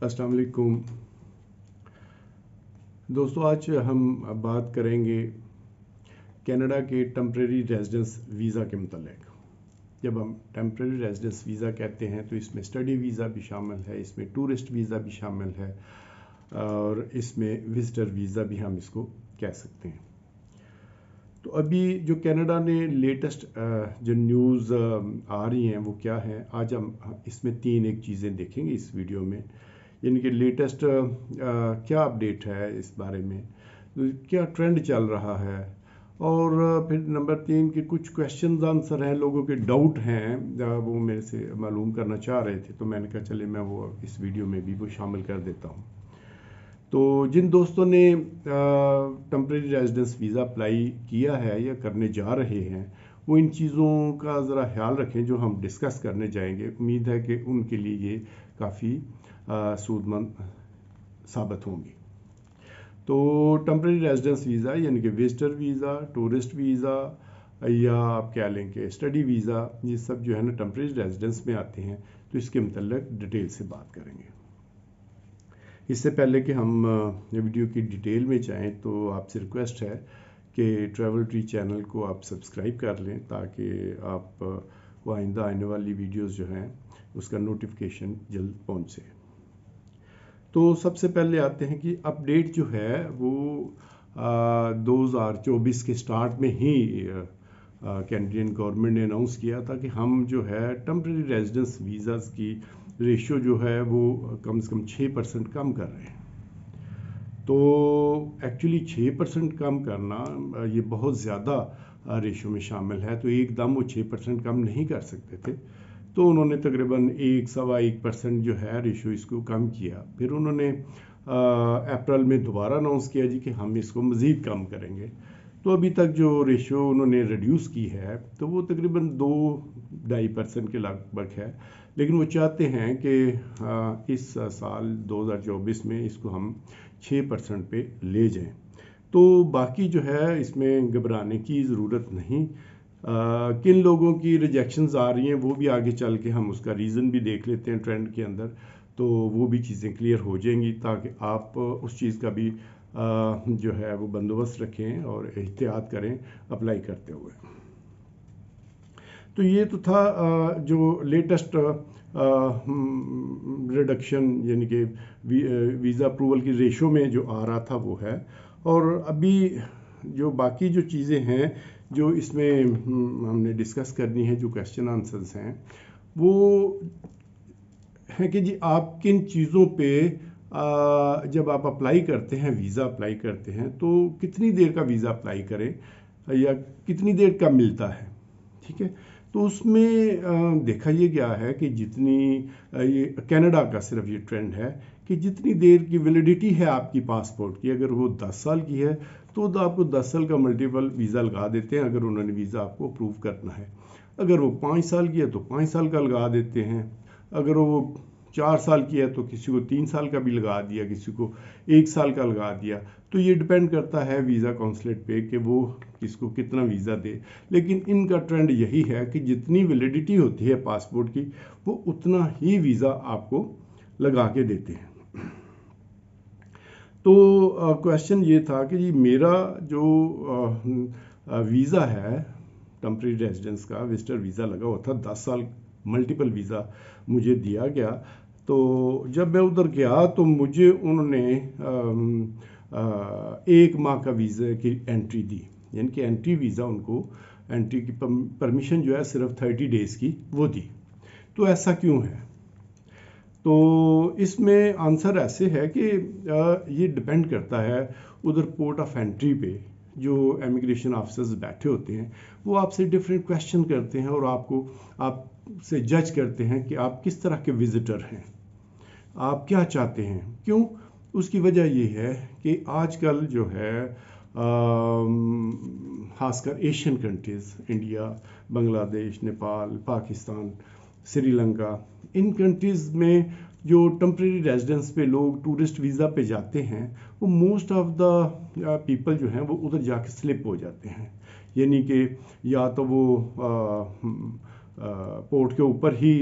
अस्सलाम वालेकुम दोस्तों, आज हम बात करेंगे कनाडा के टेम्परेरी रेजिडेंस वीज़ा के मतलब। जब हम टेम्परेरी रेजिडेंस वीज़ा कहते हैं तो इसमें स्टडी वीज़ा भी शामिल है, इसमें टूरिस्ट वीज़ा भी शामिल है और इसमें विजिटर वीज़ा भी हम इसको कह सकते हैं। तो अभी जो कनाडा ने लेटेस्ट जो न्यूज़ आ रही हैं वो क्या है, आज हम इसमें एक चीज़ें देखेंगे इस वीडियो में। यानी कि लेटेस्ट क्या अपडेट है इस बारे में, क्या ट्रेंड चल रहा है, और फिर नंबर 3 के कुछ क्वेश्चन आंसर हैं, लोगों के डाउट हैं वो मेरे से मालूम करना चाह रहे थे, तो मैंने कहा चले मैं वो इस वीडियो में भी वो शामिल कर देता हूँ। तो जिन दोस्तों ने टेम्परेरी रेजिडेंस वीज़ा अप्लाई किया है या करने जा रहे हैं वो इन चीज़ों का ज़रा ख्याल रखें जो हम डिस्कस करने जाएंगे। उम्मीद है कि उनके लिए ये काफ़ी सूदमंद साबित होंगी। तो टेम्परेरी रेजिडेंस वीज़ा यानी कि विजिटर वीज़ा, टूरिस्ट वीज़ा या आप क्या लें कि स्टडी वीज़ा, ये सब जो है ना टेम्परेरी रेजिडेंस में आते हैं। तो इसके मतलब डिटेल से बात करेंगे। इससे पहले कि हम वीडियो की डिटेल में जाएं तो आपसे रिक्वेस्ट है कि ट्रैवल ट्री चैनल को आप सब्सक्राइब कर लें ताकि आप आइंदा आने वाली वीडियोस जो हैं उसका नोटिफिकेशन जल्द पहुंचे। तो सबसे पहले आते हैं कि अपडेट जो है वो 2024 के स्टार्ट में ही कैनेडियन गवर्नमेंट ने अनाउंस किया था कि हम जो है टेम्परेरी रेजिडेंस वीज़ाज़ की रेशियो जो है वो कम से कम 6% कम कर रहे हैं। तो एक्चुअली 6% कम करना ये बहुत ज़्यादा रेशियो में शामिल है, तो एकदम वो 6% कम नहीं कर सकते थे। तो उन्होंने तकरीबन 1-1.25% जो है रेशियो इसको कम किया। फिर उन्होंने अप्रैल में दोबारा अनाउंस किया जी कि हम इसको मज़ीद कम करेंगे। तो अभी तक जो रेशियो उन्होंने रिड्यूस की है तो वो तकरीबन 2-2.5% के लगभग है, लेकिन वो चाहते हैं कि इस साल 2024 में इसको हम 6% पे ले जाएं। तो बाकी जो है इसमें घबराने की ज़रूरत नहीं। किन लोगों की रिजेक्शंस आ रही हैं वो भी आगे चल के हम उसका रीज़न भी देख लेते हैं ट्रेंड के अंदर, तो वो भी चीज़ें क्लियर हो जाएंगी ताकि आप उस चीज़ का भी जो है वो बंदोबस्त रखें और एहतियात करें अप्लाई करते हुए। तो ये तो था जो लेटेस्ट रिडक्शन यानी कि वीज़ा अप्रूवल की रेशो में जो आ रहा था वो है। और अभी जो बाकी जो चीज़ें हैं जो इसमें हमने डिस्कस करनी है, जो क्वेश्चन आंसर्स हैं वो है कि जी आप किन चीज़ों पे जब आप अप्लाई करते हैं, वीज़ा अप्लाई करते हैं तो कितनी देर का वीज़ा अप्लाई करें या कितनी देर का मिलता है। ठीक है, तो उसमें देखा ये गया है कि जितनी ये कनाडा का सिर्फ ये ट्रेंड है कि जितनी देर की वैलिडिटी है आपकी पासपोर्ट की, अगर वो 10 साल की है तो आपको 10 साल का मल्टीपल वीज़ा लगा देते हैं अगर उन्होंने वीज़ा आपको अप्रूव करना है। अगर वो 5 साल की है तो 5 साल का लगा देते हैं, अगर वो 4 साल की है तो किसी को 3 साल का भी लगा दिया, किसी को 1 साल का लगा दिया। तो ये डिपेंड करता है वीज़ा कौंसलेट पे कि वो किसको कितना वीज़ा दे। लेकिन इनका ट्रेंड यही है कि जितनी वैलिडिटी होती है पासपोर्ट की वो उतना ही वीज़ा आपको लगा के देते हैं। तो क्वेश्चन ये था कि जी मेरा जो वीज़ा है टेम्परेरी रेजिडेंस का विजिटर वीज़ा लगा हुआ था, 10 साल मल्टीपल वीज़ा मुझे दिया गया। तो जब मैं उधर गया तो मुझे उन्होंने 1 माह का वीज़ा की एंट्री दी, यानी कि एंट्री वीज़ा उनको एंट्री की परमिशन जो है सिर्फ 30 डेज़ की वो दी। तो ऐसा क्यों है? तो इसमें आंसर ऐसे है कि ये डिपेंड करता है उधर पोर्ट ऑफ एंट्री पे जो इमिग्रेशन ऑफिसर्स बैठे होते हैं वो आपसे डिफरेंट क्वेश्चन करते हैं और आपसे जज करते हैं कि आप किस तरह के विजिटर हैं, आप क्या चाहते हैं। क्यों? उसकी वजह ये है कि आजकल जो है खासकर Asian countries, India, Bangladesh, Nepal, Pakistan, Sri Lanka, इन कंट्रीज़ में जो टेम्परेरी रेजिडेंस पे लोग टूरिस्ट वीज़ा पे जाते हैं वो मोस्ट ऑफ द पीपल जो हैं वो उधर जाके स्लिप हो जाते हैं। यानी कि या तो वो पोर्ट के ऊपर ही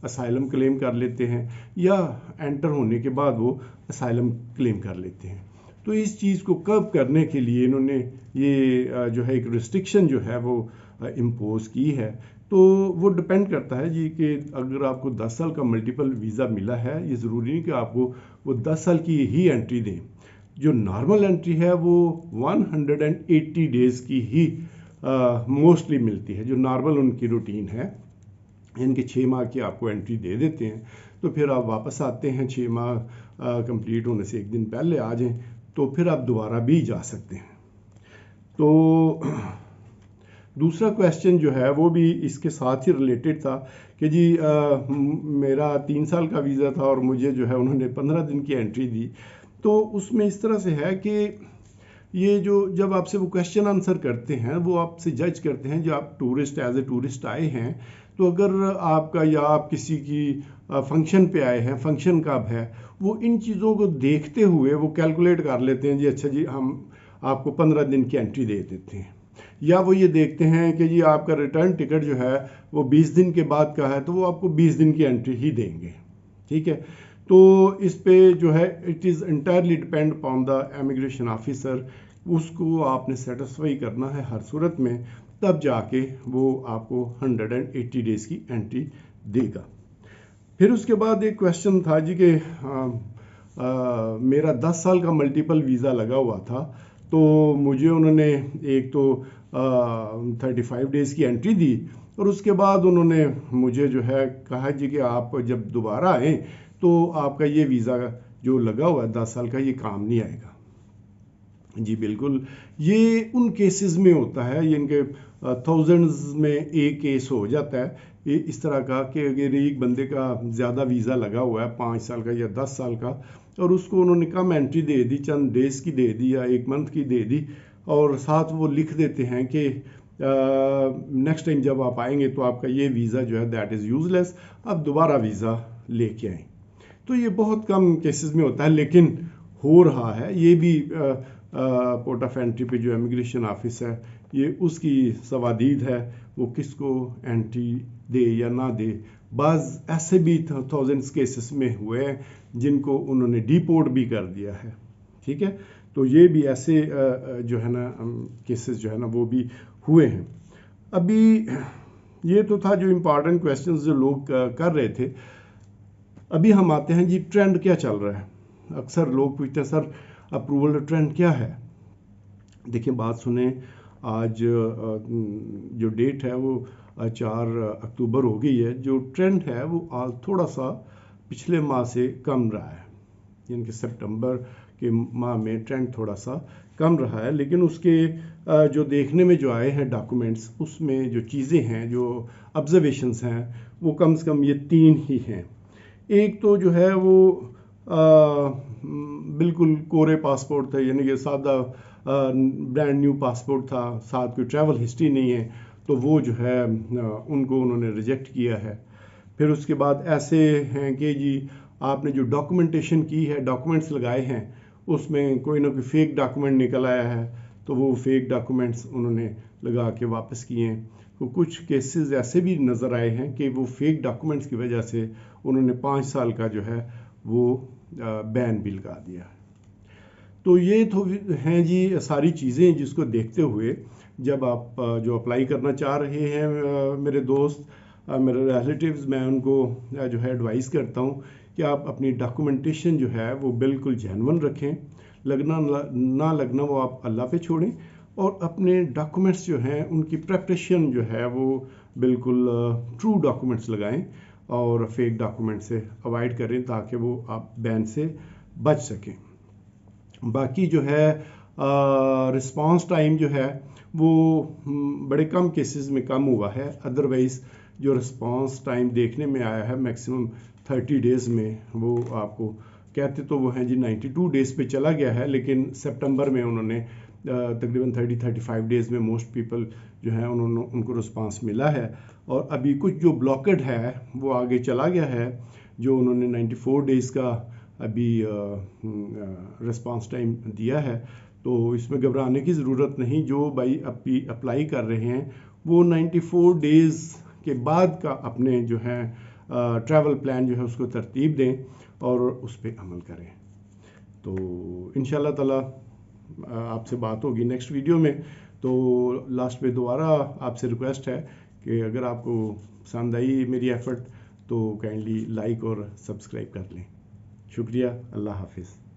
असाइलम क्लेम कर लेते हैं या एंटर होने के बाद वो असाइलम क्लेम कर लेते हैं। तो इस चीज़ को कर्ब करने के लिए इन्होंने ये जो है एक रिस्ट्रिक्शन जो है वो इम्पोज की है। तो वो डिपेंड करता है जी कि अगर आपको 10 साल का मल्टीपल वीज़ा मिला है, ये ज़रूरी नहीं कि आपको वो 10 साल की ही एंट्री दें। जो नॉर्मल एंट्री है वो 180 डेज़ की ही मोस्टली मिलती है, जो नॉर्मल उनकी रूटीन है। इनके 6 माह की आपको एंट्री दे देते हैं, तो फिर आप वापस आते हैं 6 माह कंप्लीट होने से एक दिन पहले आ जाएं, तो फिर आप दोबारा भी जा सकते हैं। तो दूसरा क्वेश्चन जो है वो भी इसके साथ ही रिलेटेड था कि जी मेरा 3 साल का वीज़ा था और मुझे जो है उन्होंने 15 दिन की एंट्री दी। तो उसमें इस तरह से है कि ये जो जब आपसे वो क्वेश्चन आंसर करते हैं वो आपसे जज करते हैं, जो आप टूरिस्ट एज ए टूरिस्ट आए हैं, तो अगर आपका या आप किसी की फंक्शन पे आए हैं, फंक्शन कब है, वो इन चीज़ों को देखते हुए वो कैलकुलेट कर लेते हैं जी अच्छा जी हम आपको 15 दिन की एंट्री दे देते हैं। या वो ये देखते हैं कि जी आपका रिटर्न टिकट जो है वो 20 दिन के बाद का है, तो वो आपको 20 दिन की एंट्री ही देंगे। ठीक है, तो इस पे जो है it is entirely depend upon the immigration officer, उसको आपने सेटिस्फाई करना है हर सूरत में, तब जाके वो आपको 180 डेज़ की एंट्री देगा। फिर उसके बाद एक क्वेश्चन था जी कि मेरा 10 साल का मल्टीपल वीज़ा लगा हुआ था, तो मुझे उन्होंने एक तो 35 डेज़ की एंट्री दी और उसके बाद उन्होंने मुझे जो है कहा जी कि आप जब दोबारा आएँ तो आपका ये वीज़ा जो लगा हुआ है 10 साल का, ये काम नहीं आएगा। जी बिल्कुल, ये उन केसेस में होता है, ये इनके थाउजेंड्स में एक केस हो जाता है ये इस तरह का कि अगर एक बंदे का ज़्यादा वीज़ा लगा हुआ है 5 साल का या 10 साल का और उसको उन्होंने कम एंट्री दे दी, चंद डेज़ की दे दी या एक मंथ की दे दी, और साथ वो लिख देते हैं कि नेक्स्ट टाइम जब आप आएंगे तो आपका ये वीज़ा जो है दैट इज़ यूज़लेस, आप दोबारा वीज़ा लेके आएँ। तो ये बहुत कम केसेस में होता है, लेकिन हो रहा है। ये भी पोर्ट ऑफ एंट्री पे जो इमिग्रेशन ऑफिस है ये उसकी सवादीद है, वो किसको एंट्री दे या ना दे। बाज़ ऐसे भी थाउजेंड्स केसेस में हुए हैं जिनको उन्होंने डिपोर्ट भी कर दिया है। ठीक है, तो ये भी ऐसे जो है ना केसेस जो है ना वो भी हुए हैं। अभी ये तो था जो इम्पॉर्टेंट क्वेश्चंस जो लोग कर रहे थे। अभी हम आते हैं जी ट्रेंड क्या चल रहा है। अक्सर लोग पूछते हैं सर अप्रूवल ट्रेंड क्या है। देखिए बात सुने, आज जो डेट है वो 4 अक्टूबर हो गई है। जो ट्रेंड है वो आज थोड़ा सा पिछले माह से कम रहा है, यानी कि सितंबर के माह में ट्रेंड थोड़ा सा कम रहा है, लेकिन उसके जो देखने में जो आए हैं डॉक्यूमेंट्स, उसमें जो चीज़ें हैं, जो ऑब्जर्वेशंस हैं, वो कम से कम ये 3 ही हैं। एक तो जो है वो बिल्कुल कोरे पासपोर्ट थे, यानी कि सादा ब्रांड न्यू पासपोर्ट था, साथ कोई ट्रैवल हिस्ट्री नहीं है, तो वो जो है उनको उन्होंने रिजेक्ट किया है। फिर उसके बाद ऐसे हैं कि जी आपने जो डॉक्यूमेंटेशन की है, डॉक्यूमेंट्स लगाए हैं, उसमें कोई ना कोई फेक डॉक्यूमेंट निकल आया है, तो वो फेक डॉक्यूमेंट्स उन्होंने लगा के वापस किए हैं। तो कुछ केसेस ऐसे भी नज़र आए हैं कि वो फेक डॉक्यूमेंट्स की वजह से उन्होंने 5 साल का जो है वो बैन भी लगा दिया। तो ये तो हैं जी सारी चीज़ें जिसको देखते हुए जब आप जो अप्लाई करना चाह रहे हैं, मेरे दोस्त, मेरे रिलेटिव्स, मैं उनको जो है एडवाइस करता हूँ कि आप अपनी डॉक्यूमेंटेशन जो है वो बिल्कुल जेन्युइन रखें। लगना ना लगना वो आप अल्लाह पे छोड़ें, और अपने डॉक्यूमेंट्स जो हैं उनकी प्रेपरेशन जो है वो बिल्कुल ट्रू डॉक्यूमेंट्स लगाएं और फेक डॉक्यूमेंट से अवॉइड करें, ताकि वो आप बैन से बच सकें। बाकी जो है रिस्पांस टाइम जो है वो बड़े कम केसेस में कम हुआ है। अदरवाइज़ जो रिस्पांस टाइम देखने में आया है मैक्सिमम 30 डेज़ में, वो आपको कहते तो वो हैं जी 92 डेज़ पे चला गया है, लेकिन सितंबर में उन्होंने तकरीबन 30-35 डेज़ में मोस्ट पीपल जो है उनको रिस्पांस मिला है। और अभी कुछ जो ब्लॉकेड है वो आगे चला गया है, जो उन्होंने 94 डेज़ का अभी रिस्पांस टाइम दिया है। तो इसमें घबराने की ज़रूरत नहीं। जो भाई अप्लाई कर रहे हैं वो 94 डेज़ के बाद का अपने जो है ट्रैवल प्लान जो है उसको तरतीब दें और उस पर अमल करें। तो इंशाल्लाह ताला आपसे बात होगी नेक्स्ट वीडियो में। तो लास्ट में दोबारा आपसे रिक्वेस्ट है कि अगर आपको पसंद आई मेरी एफर्ट तो काइंडली लाइक और सब्सक्राइब कर लें। शुक्रिया, अल्लाह हाफिज़।